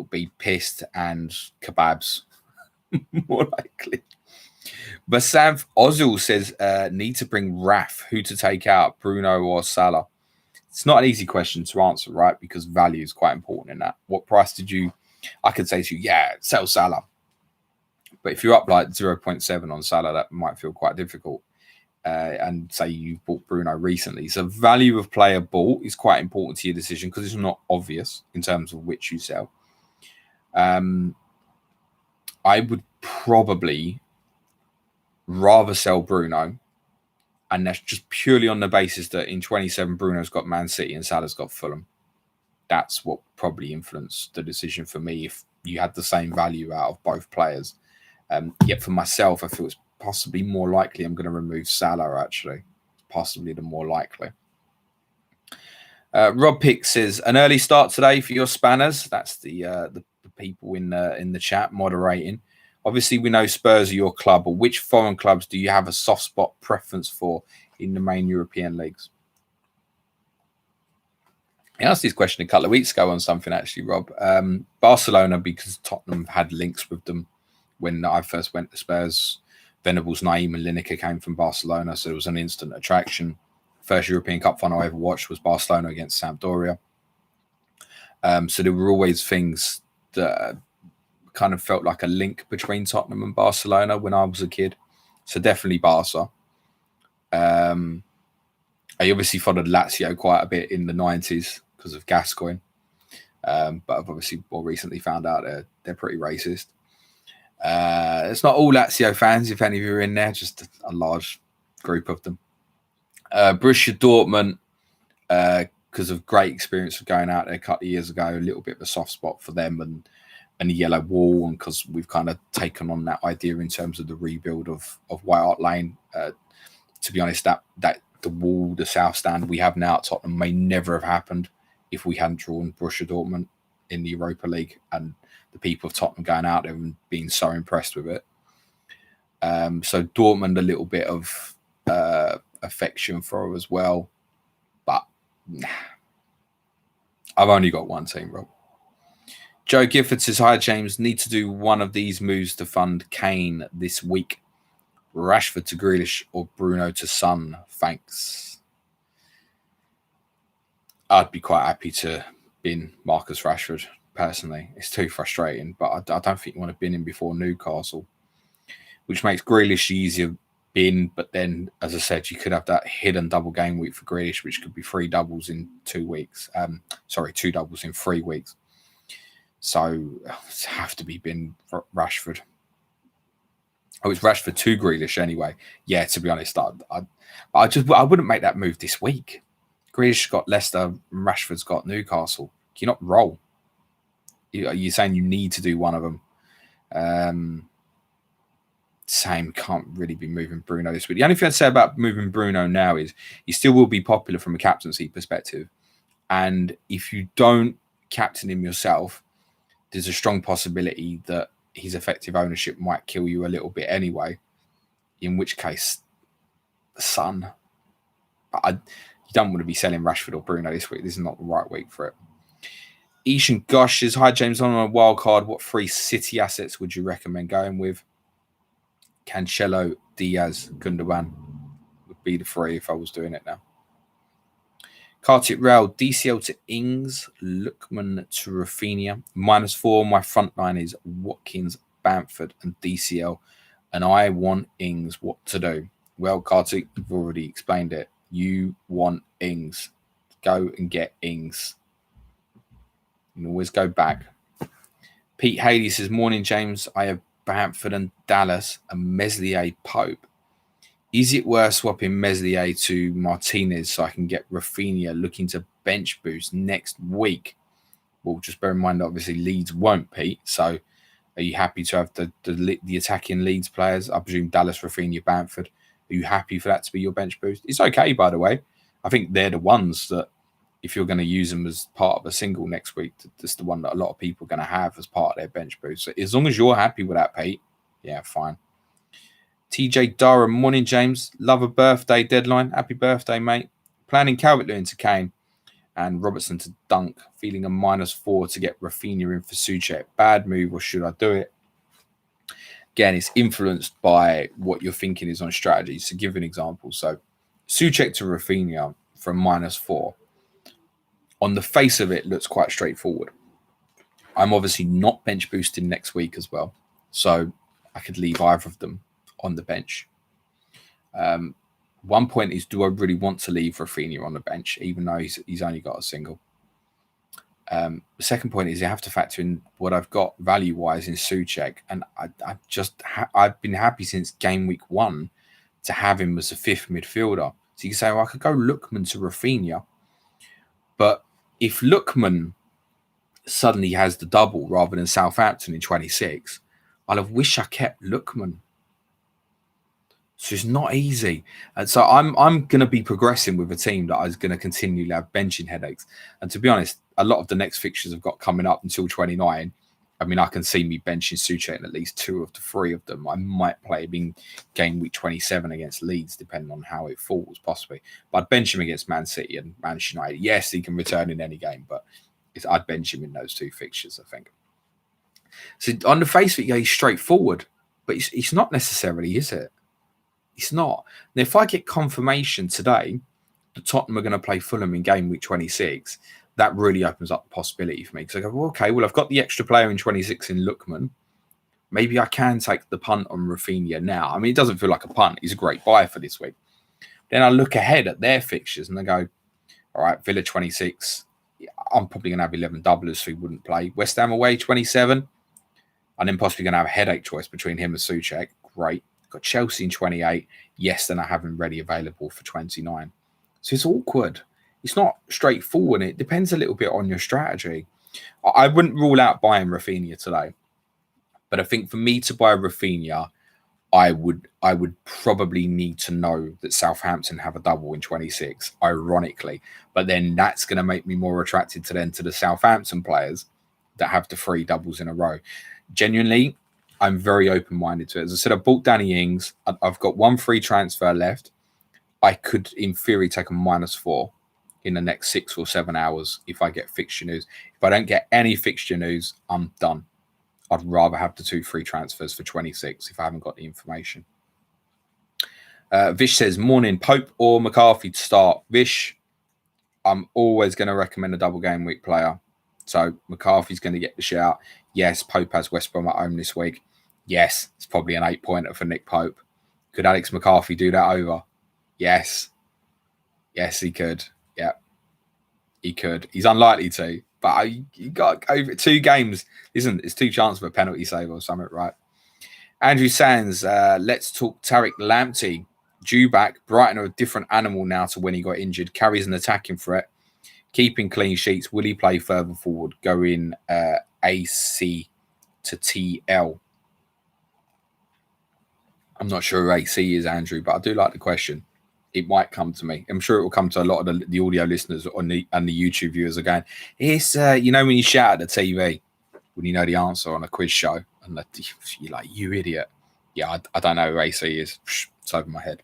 be pissed and kebabs, more likely. But Sam Ozil says, need to bring Raf. Who to take out, Bruno or Salah? It's not an easy question to answer, right? Because value is quite important in that. What price did you... I could say to you, yeah, sell Salah. But if you're up like 0.7 on Salah, that might feel quite difficult. And say you bought Bruno recently. So value of player bought is quite important to your decision because it's not obvious in terms of which you sell. I would probably rather sell Bruno. And that's just purely on the basis that in 27, Bruno's got Man City and Salah's got Fulham. That's what probably influenced the decision for me if you had the same value out of both players. Yet for myself, I feel it's possibly more likely I'm going to remove Salah, actually. Possibly the more likely. Rob Pick says, an early start today for your spanners. That's the people in the chat moderating. Obviously, we know Spurs are your club, but which foreign clubs do you have a soft spot preference for in the main European leagues? I asked this question a couple of weeks ago on something, actually, Rob. Barcelona, because Tottenham had links with them when I first went to Spurs. Venables, Naeem and Lineker came from Barcelona, so it was an instant attraction. First European Cup final I ever watched was Barcelona against Sampdoria. So there were always things that kind of felt like a link between Tottenham and Barcelona when I was a kid. So definitely Barca. I obviously followed Lazio quite a bit in the 90s because of Gascoigne. But I've obviously more recently found out they're pretty racist. It's not all Lazio fans, if any of you are in there, just a large group of them. Borussia Dortmund, because of great experience of going out there a couple of years ago, a little bit of a soft spot for them and the yellow wall, and because we've kind of taken on that idea in terms of the rebuild of White Hart Lane. To be honest, that the wall, the south stand we have now at Tottenham may never have happened if we hadn't drawn Borussia Dortmund in the Europa League and the people of Tottenham going out there and being so impressed with it. So Dortmund, a little bit of affection for as well. But I've only got one team, Rob. Joe Gifford says, hi, James. Need to do one of these moves to fund Kane this week. Rashford to Grealish or Bruno to Son. Thanks. I'd be quite happy to bin Marcus Rashford, personally. It's too frustrating, but I don't think you want to bin him before Newcastle, which makes Grealish easier bin. But then, as I said, you could have that hidden double game week for Grealish, which could be 3 doubles in 2 weeks. 2 doubles in 3 weeks. So it's have to be bin Rashford. Oh, it's Rashford to Grealish anyway. Yeah, to be honest, I wouldn't make that move this week. Grealish got Leicester, Rashford's got Newcastle. Can you not roll? You're saying you need to do one of them. Same, can't really be moving Bruno this week. The only thing I'd say about moving Bruno now is he still will be popular from a captaincy perspective. And if you don't captain him yourself, there's a strong possibility that his effective ownership might kill you a little bit anyway, in which case, Son. You don't want to be selling Rashford or Bruno this week. This is not the right week for it. Ishan Gosh says, hi, James. On a wild card, what 3 City assets would you recommend going with? Cancelo, Diaz, Gundogan would be the 3 if I was doing it now. Kartik Rail, DCL to Ings, Lookman to Rafinha. -4. My front line is Watkins, Bamford, and DCL. And I want Ings. What to do? Well, Kartik, you've already explained it. You want Ings. Go and get Ings. You can always go back. Pete Haley says, morning, James. I have Bamford and Dallas and Meslier Pope. Is it worth swapping Meslier to Martinez so I can get Rafinha looking to bench boost next week? Well, just bear in mind that obviously Leeds won't, Pete. So are you happy to have the attacking Leeds players? I presume Dallas, Rafinha, Bamford. Are you happy for that to be your bench boost? It's okay, by the way. I think they're the ones that, if you're going to use them as part of a single next week, that's the one that a lot of people are going to have as part of their bench boost. So as long as you're happy with that, Pete, yeah, fine. TJ Durham, morning, James. Love a birthday deadline. Happy birthday, mate. Planning Calvert-Lewin to Kane and Robertson to Dunk. Feeling a -4 to get Rafinha in for Souček. Bad move, or should I do it? Again, it's influenced by what you're thinking is on strategy. So give an example. So Souček to Rafinha for -4. On the face of it, looks quite straightforward. I'm obviously not bench boosting next week as well. So I could leave either of them on the bench. One point is, do I really want to leave Rafinha on the bench, even though he's only got a single? The second point is you have to factor in what I've got value-wise in Souček. And I've been happy since game week 1 to have him as a 5th midfielder. So you can say, well, I could go Lookman to Rafinha. But if Lookman suddenly has the double rather than Southampton in 26, I'll have wished I kept Lookman. So it's not easy. And so I'm going to be progressing with a team that is going to continually have benching headaches. And to be honest, a lot of the next fixtures I've got coming up until 29, I mean, I can see me benching Souček in at least 2 of the 3 of them. I might play him in game week 27 against Leeds, depending on how it falls, possibly. But I'd bench him against Man City and Manchester United. Yes, he can return in any game, but I'd bench him in those 2 fixtures, I think. So on the face of it, yeah, he's straightforward, but it's not necessarily, is it? It's not. And if I get confirmation today that Tottenham are going to play Fulham in game week 26, that really opens up the possibility for me. Because I go, well, okay, well, I've got the extra player in 26 in Lookman. Maybe I can take the punt on Rafinha now. I mean, it doesn't feel like a punt. He's a great buy for this week. Then I look ahead at their fixtures and I go, all right, Villa 26. I'm probably going to have 11 doublers who wouldn't play. West Ham away 27. And then possibly going to have a headache choice between him and Souček. Great. Got Chelsea in 28. Yes, then I have him ready available for 29. So it's awkward. It's not straightforward. It depends a little bit on your strategy. I wouldn't rule out buying Rafinha today. But I think for me to buy Rafinha, I would probably need to know that Southampton have a double in 26, ironically. But then that's going to make me more attracted to the Southampton players that have the 3 doubles in a row. Genuinely, I'm very open-minded to it. As I said, I bought Danny Ings. I've got 1 free transfer left. I could, in theory, take a -4 in the next 6 or 7 hours if I get fixture news. If I don't get any fixture news, I'm done. I'd rather have the 2 free transfers for 26 if I haven't got the information. Vish says, morning, Pope or McCarthy to start. Vish, I'm always going to recommend a double game week player. So McCarthy's going to get the shout. Yes, Pope has West Brom at home this week. Yes, it's probably an 8-pointer for Nick Pope. Could Alex McCarthy do that over? Yes. Yes, he could. Yeah, he could. He's unlikely to, but you got over 2 games. Listen, it's 2 chances for a penalty save or something, right? Andrew Sands, let's talk Tariq Lamptey. Due back. Brighton are a different animal now to when he got injured. Carries an attacking threat. Keeping clean sheets. Will he play further forward? Go in AC to TL. I'm not sure who AC is, Andrew, but I do like the question. It might come to me. I'm sure it will come to a lot of the audio listeners and the YouTube viewers again. It's, you know, when you shout at the TV, when you know the answer on a quiz show, and you're like, you idiot. Yeah, I don't know who AC is. It's over my head.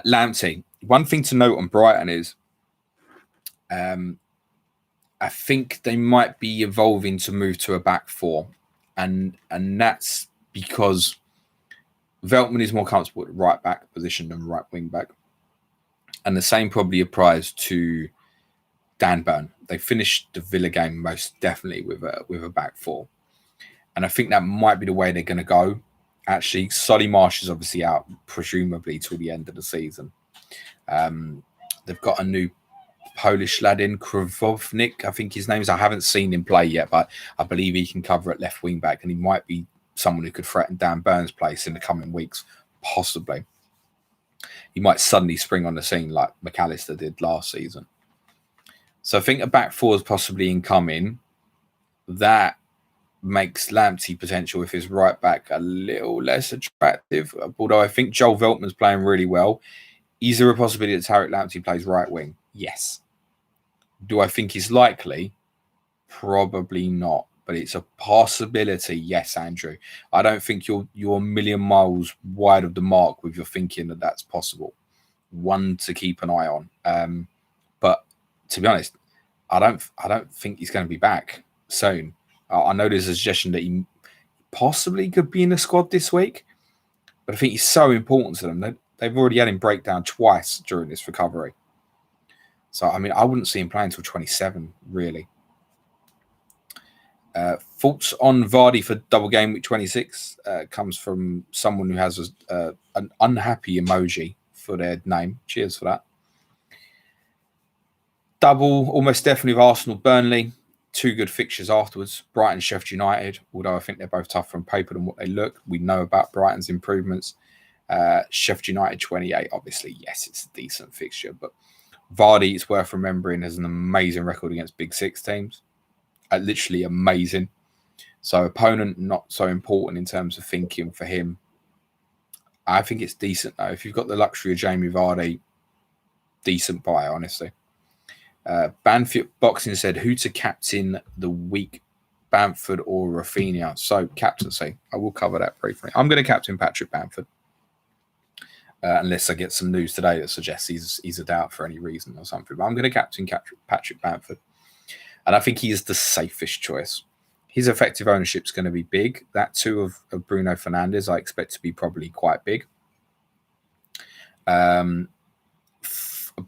Lamptey. One thing to note on Brighton is, I think they might be evolving to move to a back 4. And that's because Veltman is more comfortable at the right back position than right wing back. And the same probably applies to Dan Burn. They finished the Villa game most definitely with a back 4. And I think that might be the way they're going to go. Actually, Solly Marsh is obviously out, presumably till the end of the season. They've got a new Polish lad in, Kravovnik, I think his name is. I haven't seen him play yet, but I believe he can cover at left wing back, and he might be someone who could threaten Dan Burns' place in the coming weeks, possibly. He might suddenly spring on the scene like McAllister did last season. So I think a back 4 is possibly incoming. That makes Lamptey potential if his right back a little less attractive. Although I think Joel Veltman's playing really well. Is there a possibility that Tariq Lamptey plays right wing? Yes. Do I think he's likely? Probably not. But it's a possibility. Yes, Andrew. I don't think you're a million miles wide of the mark with your thinking that that's possible. One to keep an eye on. But to be honest, I don't think he's going to be back soon. I know there's a suggestion that he possibly could be in the squad this week, but I think he's so important to them. They've already had him break down twice during this recovery. So, I mean, I wouldn't see him playing until 27, really. Thoughts on Vardy for double game week 26 comes from someone who has an unhappy emoji for their name. Cheers for that. Double, almost definitely with Arsenal, Burnley. 2 good fixtures afterwards. Brighton, Sheffield United, although I think they're both tougher on paper than what they look. We know about Brighton's improvements. Sheffield United 28, obviously, yes, it's a decent fixture. But Vardy, it's worth remembering, has an amazing record against Big Six teams. Literally amazing. So opponent, not so important in terms of thinking for him. I think it's decent, though. If you've got the luxury of Jamie Vardy, decent buy, honestly. Banfield Boxing said, who to captain the week, Bamford or Rafinha? So, captaincy. I will cover that briefly. I'm going to captain Patrick Bamford. Unless I get some news today that suggests he's a doubt for any reason or something. But I'm going to captain Patrick Bamford. And I think he is the safest choice. His effective ownership is going to be big. That too of Bruno Fernandes, I expect to be probably quite big.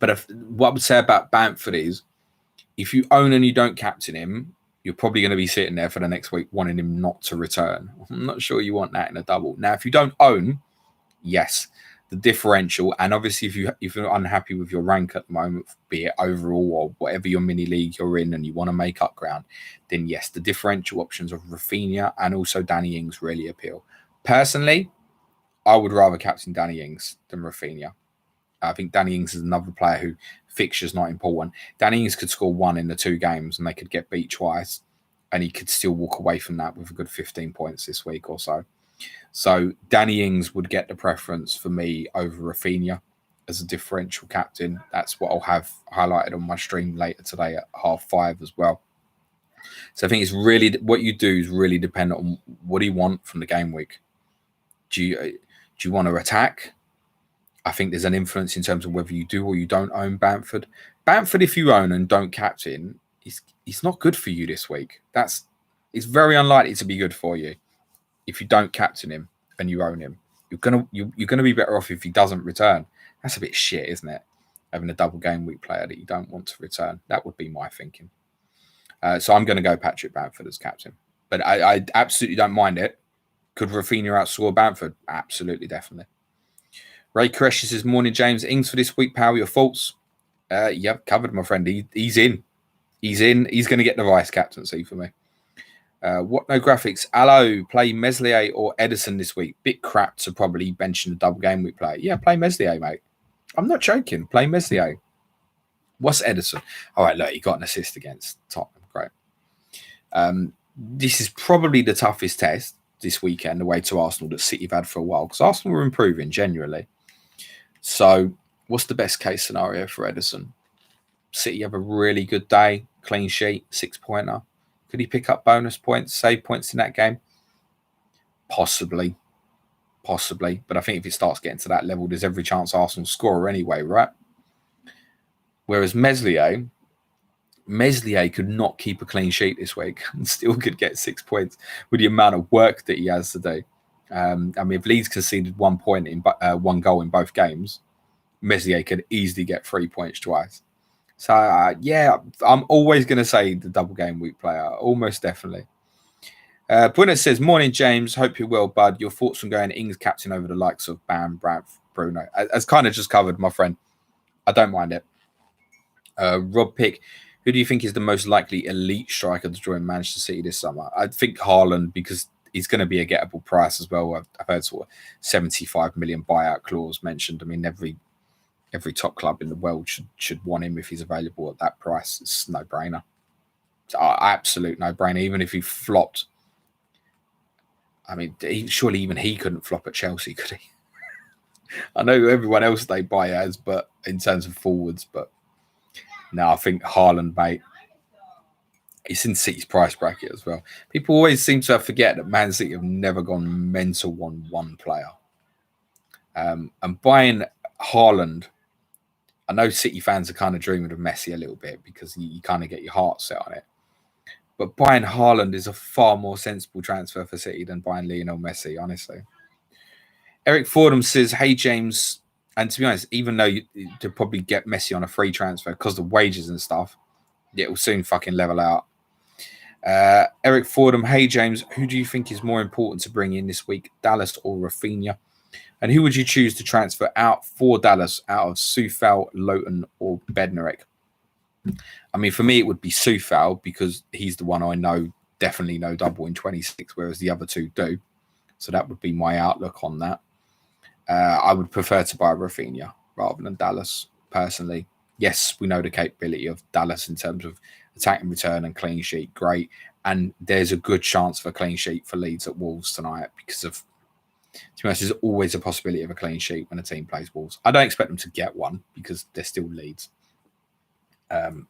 But what I would say about Bamford is, if you own and you don't captain him, you're probably going to be sitting there for the next week wanting him not to return. I'm not sure you want that in a double. Now, if you don't own, yes, the differential, and obviously if you're unhappy with your rank at the moment, be it overall or whatever your mini league you're in, and you want to make up ground, then yes, the differential options of Rafinha and also Danny Ings really appeal. Personally, I would rather captain Danny Ings than Rafinha. I think Danny Ings is another player who fixture's not important. Danny Ings could score 1 in the 2 games and they could get beat twice, and he could still walk away from that with a good 15 points this week or so. So Danny Ings would get the preference for me over Rafinha as a differential captain. That's what I'll have highlighted on my stream later today at 5:30 as well. So I think it's really, what you do is really dependent on what do you want from the game week. Do you want to attack? I think there's an influence in terms of whether you do or you don't own Bamford. Bamford, if you own and don't captain, he's not good for you this week. It's very unlikely to be good for you if you don't captain him and you own him. You're gonna be better off if he doesn't return. That's a bit shit, isn't it? Having a double game week player that you don't want to return. That would be my thinking. So I'm going to go Patrick Bamford as captain. But I absolutely don't mind it. Could Rafinha outscore Bamford? Absolutely, definitely. Ray Koresh says, morning, James. Ings for this week, pal. Your thoughts? Yep, covered, my friend. He's in. He's in. He's going to get the vice captaincy for me. What no graphics? Allo, play Meslier or Edison this week? Bit crap to probably mention the double game week player. Yeah, play Meslier, mate. I'm not joking. Play Meslier. What's Edison? All right, look, he got an assist against Tottenham. Great. This is probably the toughest test this weekend away to Arsenal that City have had for a while, because Arsenal were improving genuinely. So what's the best case scenario for Edison? City have a really good day, clean sheet, 6-pointer. Could he pick up bonus points, save points in that game? Possibly. But I think if it starts getting to that level, there's every chance Arsenal score anyway, right? Whereas Meslier could not keep a clean sheet this week and still could get 6 points with the amount of work that he has to do. I mean, if Leeds conceded 1 point in 1 goal in both games, Meslier could easily get 3 points twice. So, yeah, I'm always going to say the double game week player, almost definitely. Buena says, morning, James. Hope you're well, bud. Your thoughts on going Ings captain over the likes of Bam, Brad, Bruno? As kind of just covered, my friend. I don't mind it. Rob Pick, who do you think is the most likely elite striker to join Manchester City this summer? I think Haaland, because he's going to be a gettable price as well. I've heard sort of 75 million buyout clause mentioned. I mean, every top club in the world should want him if he's available at that price. It's no-brainer. It's an absolute no-brainer. Even if he flopped I mean, surely even he couldn't flop at Chelsea, could he? I know everyone else they buy as, but in terms of forwards, but no, I think Haaland, mate, it's in City's price bracket as well. People always seem to forget that Man City have never gone mental on one player. And buying Haaland, I know City fans are kind of dreaming of Messi a little bit because you kind of get your heart set on it. But buying Haaland is a far more sensible transfer for City than buying Lionel Messi, honestly. Eric Fordham says, hey, James, and to be honest, even though to probably get Messi on a free transfer because of wages and stuff, it will soon fucking level out. Eric Fordham, hey, James, who do you think is more important to bring in this week, Dallas or Rafinha? And who would you choose to transfer out for Dallas out of Soufal, Lowton, or Bednarek? I mean, for me, it would be Soufal because he's the one I know definitely no double in 26, whereas the other two do. So that would be my outlook on that. I would prefer to buy Rafinha rather than Dallas, personally. Yes, we know the capability of Dallas in terms of attack and return and clean sheet. Great. And there's a good chance for a clean sheet for Leeds at Wolves tonight because of, to be honest, there's always a possibility of a clean sheet when a team plays Wolves. I don't expect them to get one because they're still Leeds. And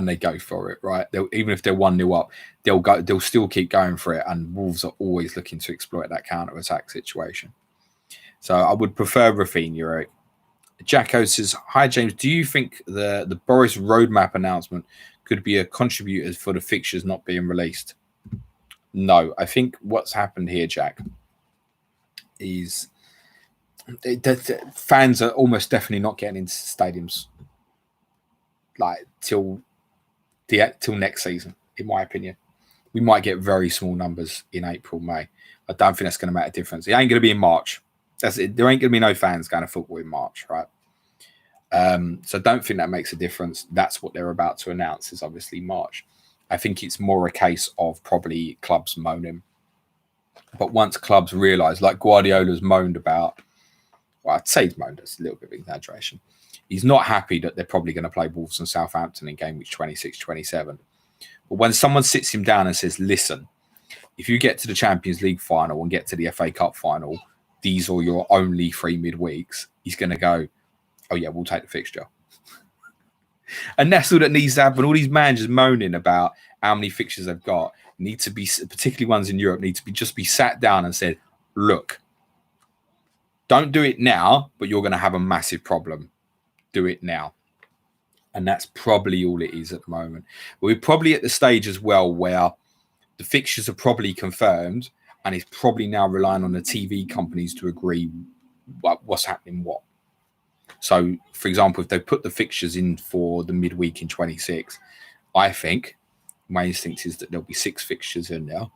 they go for it, right? Even if they're 1-0 up, they'll still keep going for it. And Wolves are always looking to exploit that counter-attack situation. So I would prefer Rafinha, Eric. Jacko says, hi, James. Do you think the Boris roadmap announcement could be a contributor for the fixtures not being released? No. I think what's happened here, Jack, is the fans are almost definitely not getting into stadiums like till next season, in my opinion. We might get very small numbers in April, May. I don't think that's going to make a difference. It ain't going to be in March. That's it. There ain't going to be no fans going to football in March, right? So don't think that makes a difference. That's what they're about to announce is obviously March. I think it's more a case of probably clubs moaning. But once clubs realise, like Guardiola's moaned about, well, I'd say he's moaned, that's a little bit of exaggeration. He's not happy that they're probably going to play Wolves and Southampton in game week 26, 27. But when someone sits him down and says, listen, if you get to the Champions League final and get to the FA Cup final, these are your only 3 midweeks, he's going to go, oh, yeah, we'll take the fixture. And that's all that needs to happen. All these managers moaning about how many fixtures they've got need to be, particularly ones in Europe, need to be just be sat down and said, look, don't do it now, but you're going to have a massive problem. Do it now. And that's probably all it is at the moment. We're probably at the stage as well where the fixtures are probably confirmed and it's probably now relying on the TV companies to agree what's happening what. So, for example, if they put the fixtures in for the midweek in 26, I think my instinct is that there'll be 6 fixtures in there.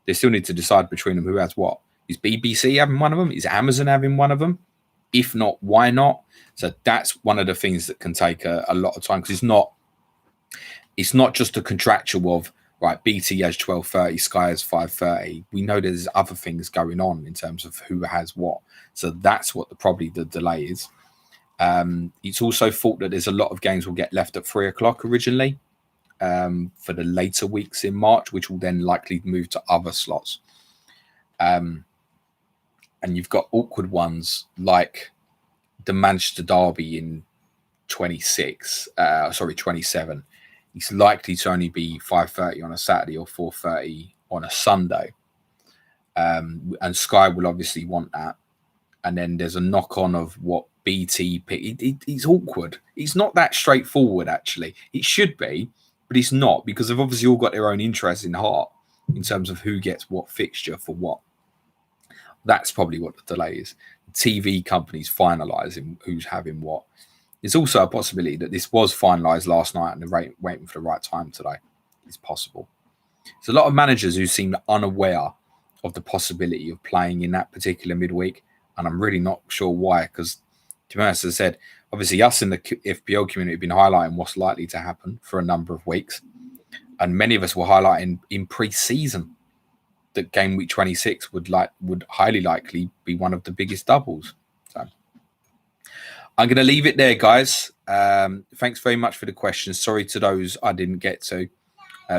They still need to decide between them who has what. Is BBC having one of them? Is Amazon having one of them? If not, why not? So that's one of the things that can take a lot of time because it's not just a contractual of, right, BT has 12:30, Sky has 5:30. We know there's other things going on in terms of who has what. So that's what probably the delay is. It's also thought that there's a lot of games will get left at 3 o'clock originally for the later weeks in March, which will then likely move to other slots. And you've got awkward ones like the Manchester Derby in 27. It's likely to only be 5:30 on a Saturday or 4:30 on a Sunday. And Sky will obviously want that. And then there's a knock-on of what BT... It's awkward. It's not that straightforward, actually. It should be, but it's not because they've obviously all got their own interests in heart in terms of who gets what fixture for what. That's probably what the delay is. TV companies finalising who's having what. There's also a possibility that this was finalised last night and they're waiting for the right time today. It's possible. There's a lot of managers who seem unaware of the possibility of playing in that particular midweek, and I'm really not sure why, because, to be honest, as I said, obviously us in the FPL community have been highlighting what's likely to happen for a number of weeks, and many of us were highlighting in pre-season that game week 26 would highly likely be one of the biggest doubles. So I'm going to leave it there, guys. Thanks very much for the questions. Sorry to those I didn't get to.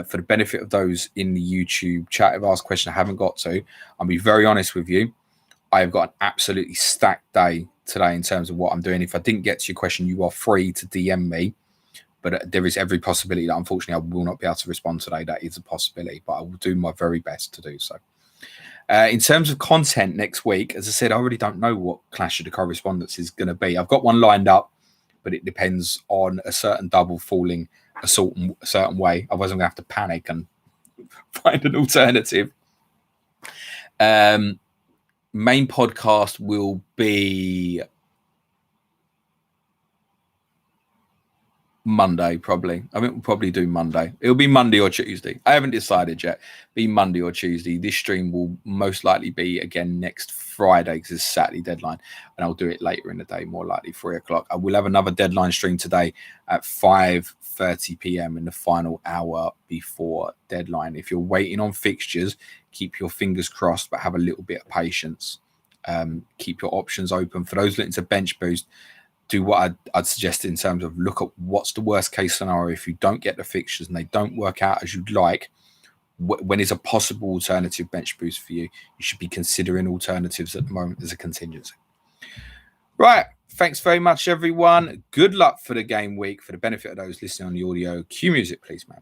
For the benefit of those in the YouTube chat, if I ask a question I haven't got to, I'll be very honest with you. I have got an absolutely stacked day today in terms of what I'm doing. If I didn't get to your question, you are free to DM me. But there is every possibility that, unfortunately, I will not be able to respond today. That is a possibility, but I will do my very best to do so. In terms of content next week, as I said, I really don't know what Clash of the Correspondents is going to be. I've got one lined up, but it depends on a certain double falling a certain way. Otherwise, I'm going to have to panic and find an alternative. Main podcast will be Monday, probably. I think we'll probably do Monday. It'll be Monday or Tuesday. I haven't decided yet. Be Monday or Tuesday. This stream will most likely be again next Friday because it's Saturday deadline, and I'll do it later in the day, more likely 3 o'clock. I will have another deadline stream today at 5:30 p.m. in the final hour before deadline. If you're waiting on fixtures, keep your fingers crossed, but have a little bit of patience. Keep your options open. For those looking to bench boost, do what I'd suggest in terms of look at what's the worst case scenario. If you don't get the fixtures and they don't work out as you'd like, when is a possible alternative bench boost for you? You should be considering alternatives at the moment as a contingency. Right. Thanks very much, everyone. Good luck for the game week. For the benefit of those listening on the audio, cue music, please, man.